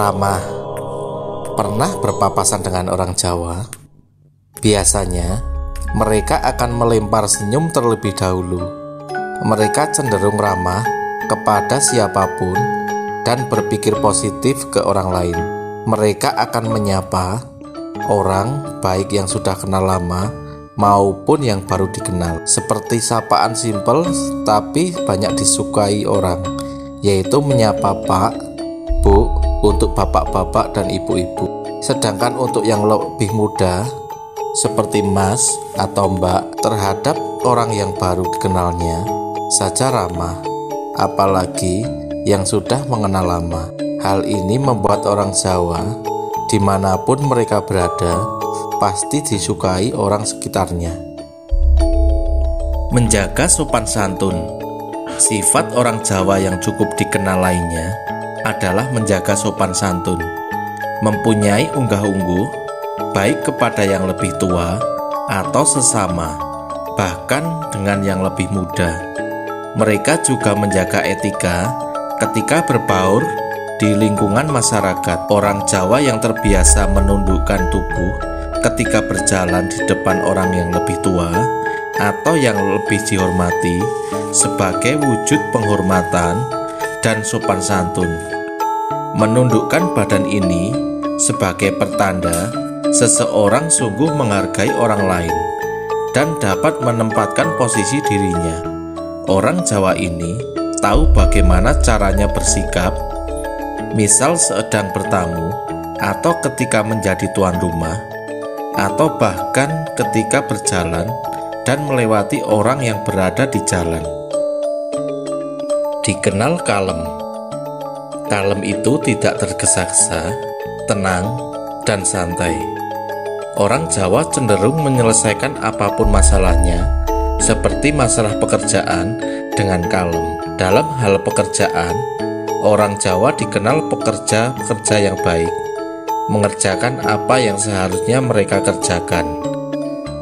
ramah pernah berpapasan dengan orang Jawa, biasanya mereka akan melempar senyum terlebih dahulu. Mereka cenderung ramah kepada siapapun dan berpikir positif ke orang lain. Mereka akan menyapa orang baik yang sudah kenal lama maupun yang baru dikenal, seperti sapaan simpel tapi banyak disukai orang, yaitu menyapa Pak, Bu untuk bapak-bapak dan ibu-ibu. Sedangkan untuk yang lebih muda seperti Mas atau Mbak, terhadap orang yang baru dikenalnya saja ramah, apalagi yang sudah mengenal lama. Hal ini membuat orang Jawa dimanapun mereka berada pasti disukai orang sekitarnya. Menjaga sopan santun. Sifat orang Jawa yang cukup dikenal lainnya adalah menjaga sopan santun, mempunyai unggah-ungguh baik kepada yang lebih tua atau sesama, bahkan dengan yang lebih muda. Mereka juga menjaga etika ketika berbaur di lingkungan masyarakat. Orang Jawa yang terbiasa menundukkan tubuh ketika berjalan di depan orang yang lebih tua atau yang lebih dihormati sebagai wujud penghormatan dan sopan santun. Menundukkan badan ini sebagai pertanda seseorang sungguh menghargai orang lain dan dapat menempatkan posisi dirinya. Orang Jawa ini tahu bagaimana caranya bersikap, misal sedang bertamu atau ketika menjadi tuan rumah, atau bahkan ketika berjalan dan melewati orang yang berada di jalan. Dikenal kalem. Kalem itu tidak tergesa-gesa, tenang, dan santai. Orang Jawa cenderung menyelesaikan apapun masalahnya, seperti masalah pekerjaan, dengan kalem. Dalam hal pekerjaan, orang Jawa dikenal pekerja yang baik, mengerjakan apa yang seharusnya mereka kerjakan.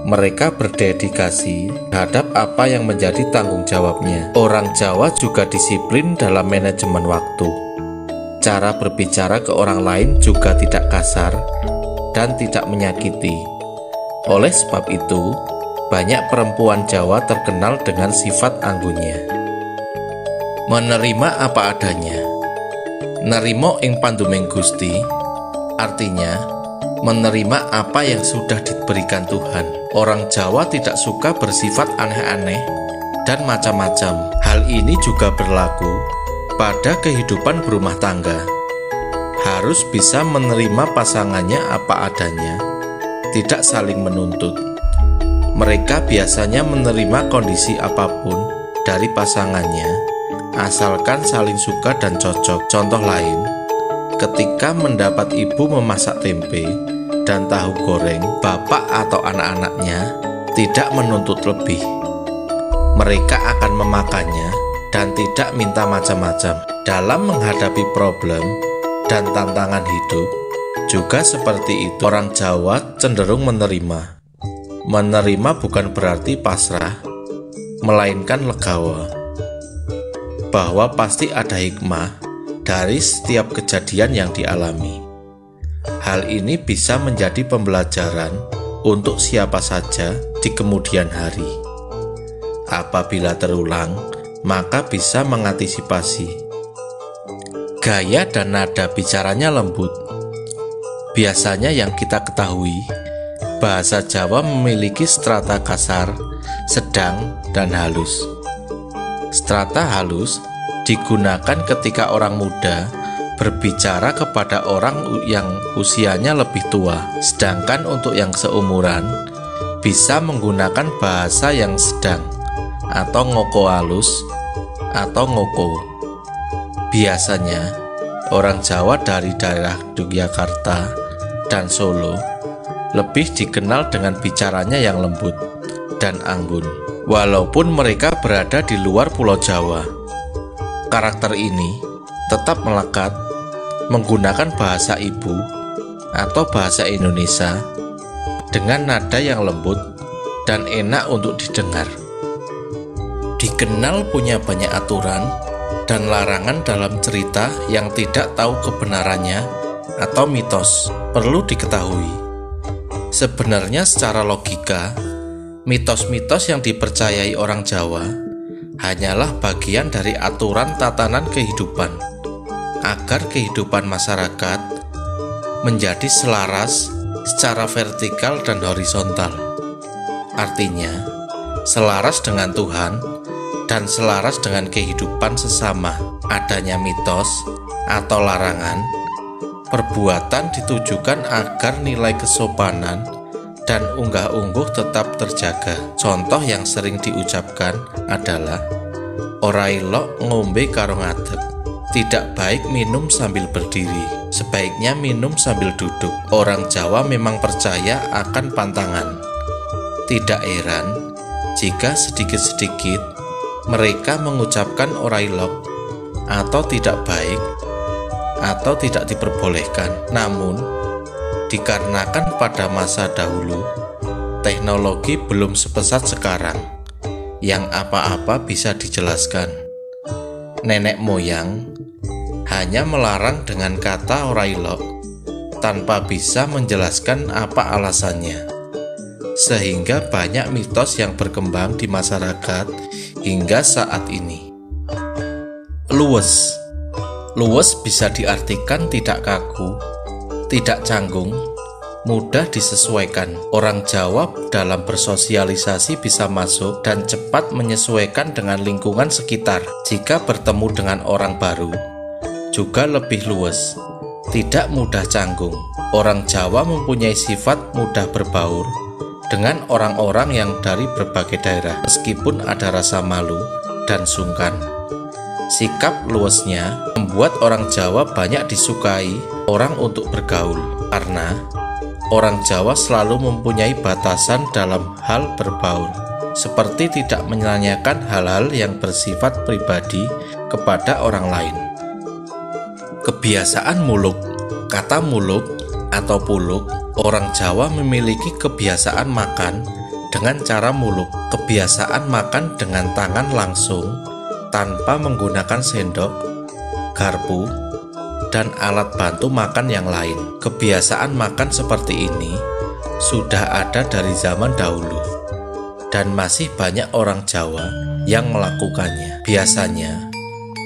Mereka berdedikasi terhadap apa yang menjadi tanggung jawabnya. Orang Jawa juga disiplin dalam manajemen waktu. Cara berbicara ke orang lain juga tidak kasar dan tidak menyakiti. Oleh sebab itu, banyak perempuan Jawa terkenal dengan sifat anggunnya. Menerima apa adanya. Nerimo ing panduming Gusti, artinya menerima apa yang sudah diberikan Tuhan. Orang Jawa tidak suka bersifat aneh-aneh dan macam-macam. Hal ini juga berlaku pada kehidupan berumah tangga. Harus bisa menerima pasangannya apa adanya, tidak saling menuntut. Mereka biasanya menerima kondisi apapun dari pasangannya, asalkan saling suka dan cocok. Contoh lain, ketika mendapat ibu memasak tempe dan tahu goreng, bapak atau anak-anaknya tidak menuntut lebih. Mereka akan memakannya dan tidak minta macam-macam. Dalam menghadapi problem dan tantangan hidup juga seperti itu. Orang Jawa cenderung menerima. Menerima bukan berarti pasrah, melainkan legawa, bahwa pasti ada hikmah dari setiap kejadian yang dialami. Hal ini bisa menjadi pembelajaran untuk siapa saja di kemudian hari. Apabila terulang, maka bisa mengantisipasi. Gaya dan nada bicaranya lembut. Biasanya yang kita ketahui, bahasa Jawa memiliki strata kasar, sedang, dan halus. Strata halus digunakan ketika orang muda berbicara kepada orang yang usianya lebih tua, sedangkan untuk yang seumuran bisa menggunakan bahasa yang sedang atau ngoko halus atau ngoko. Biasanya orang Jawa dari daerah Yogyakarta dan Solo lebih dikenal dengan bicaranya yang lembut dan anggun. Walaupun mereka berada di luar Pulau Jawa, karakter ini tetap melekat menggunakan bahasa ibu atau bahasa Indonesia dengan nada yang lembut dan enak untuk didengar. Dikenal punya banyak aturan dan larangan dalam cerita yang tidak tahu kebenarannya atau mitos. Perlu diketahui, sebenarnya secara logika, mitos-mitos yang dipercayai orang Jawa hanyalah bagian dari aturan tatanan kehidupan agar kehidupan masyarakat menjadi selaras secara vertikal dan horizontal. Artinya, selaras dengan Tuhan dan selaras dengan kehidupan sesama. Adanya mitos atau larangan perbuatan ditujukan agar nilai kesopanan dan unggah-ungguh tetap terjaga. Contoh yang sering diucapkan adalah ora ilok ngombe karo ngadeg, tidak baik minum sambil berdiri, sebaiknya minum sambil duduk. Orang Jawa memang percaya akan pantangan. Tidak heran jika sedikit-sedikit mereka mengucapkan ora ilok atau tidak baik atau tidak diperbolehkan. Namun, dikarenakan pada masa dahulu teknologi belum sepesat sekarang yang apa-apa bisa dijelaskan, nenek moyang hanya melarang dengan kata ora ilok tanpa bisa menjelaskan apa alasannya, sehingga banyak mitos yang berkembang di masyarakat hingga saat ini. Luwes. Luwes bisa diartikan tidak kaku, tidak canggung, mudah disesuaikan. Orang Jawa dalam bersosialisasi bisa masuk dan cepat menyesuaikan dengan lingkungan sekitar. Jika bertemu dengan orang baru, juga lebih luwes, tidak mudah canggung. Orang Jawa mempunyai sifat mudah berbaur dengan orang-orang yang dari berbagai daerah, meskipun ada rasa malu dan sungkan. Sikap luwesnya membuat orang Jawa banyak disukai orang untuk bergaul, karena orang Jawa selalu mempunyai batasan dalam hal berbaur, seperti tidak menanyakan hal-hal yang bersifat pribadi kepada orang lain. Kebiasaan muluk. Kata muluk atau puluk, orang Jawa memiliki kebiasaan makan dengan cara muluk. Kebiasaan makan dengan tangan langsung tanpa menggunakan sendok, garpu, dan alat bantu makan yang lain. Kebiasaan makan seperti ini sudah ada dari zaman dahulu dan masih banyak orang Jawa yang melakukannya. Biasanya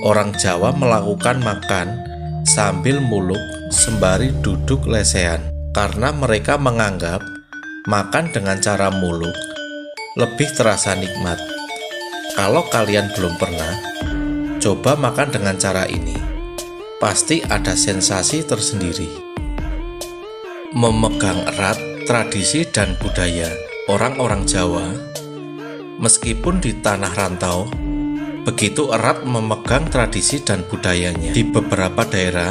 orang Jawa melakukan makan sambil muluk sembari duduk lesehan, karena mereka menganggap makan dengan cara muluk lebih terasa nikmat. Kalau kalian belum pernah coba makan dengan cara ini, pasti ada sensasi tersendiri. Memegang erat tradisi dan budaya orang-orang Jawa, meskipun di tanah rantau, begitu erat memegang tradisi dan budayanya. Di beberapa daerah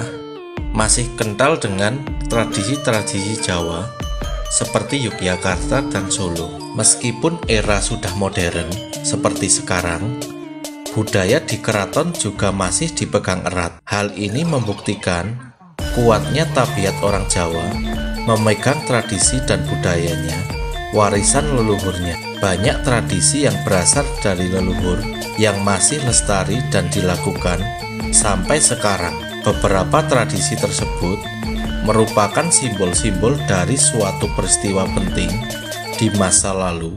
masih kental dengan tradisi-tradisi Jawa seperti Yogyakarta dan Solo. Meskipun era sudah modern seperti sekarang, budaya di keraton juga masih dipegang erat. Hal ini membuktikan kuatnya tabiat orang Jawa memegang tradisi dan budayanya, warisan leluhurnya. Banyak tradisi yang berasal dari leluhur yang masih lestari dan dilakukan sampai sekarang. Beberapa tradisi tersebut merupakan simbol-simbol dari suatu peristiwa penting di masa lalu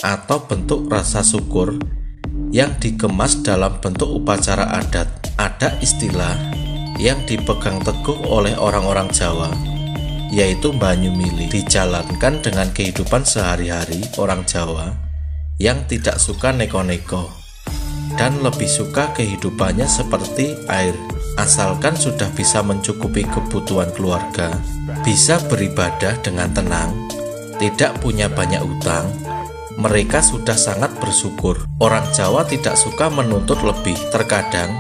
atau bentuk rasa syukur yang dikemas dalam bentuk upacara adat. Ada istilah yang dipegang teguh oleh orang-orang Jawa, yaitu banyu mili, dijalankan dengan kehidupan sehari-hari orang Jawa yang tidak suka neko-neko dan lebih suka kehidupannya seperti air. Asalkan sudah bisa mencukupi kebutuhan keluarga, bisa beribadah dengan tenang, tidak punya banyak utang, mereka sudah sangat bersyukur. Orang Jawa tidak suka menuntut lebih. Terkadang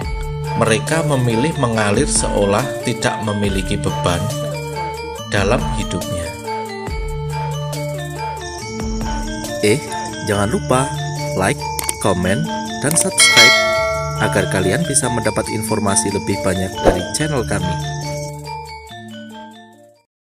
mereka memilih mengalir seolah tidak memiliki beban dalam hidupnya. Jangan lupa like, komen, dan subscribe agar kalian bisa mendapat informasi lebih banyak dari channel kami.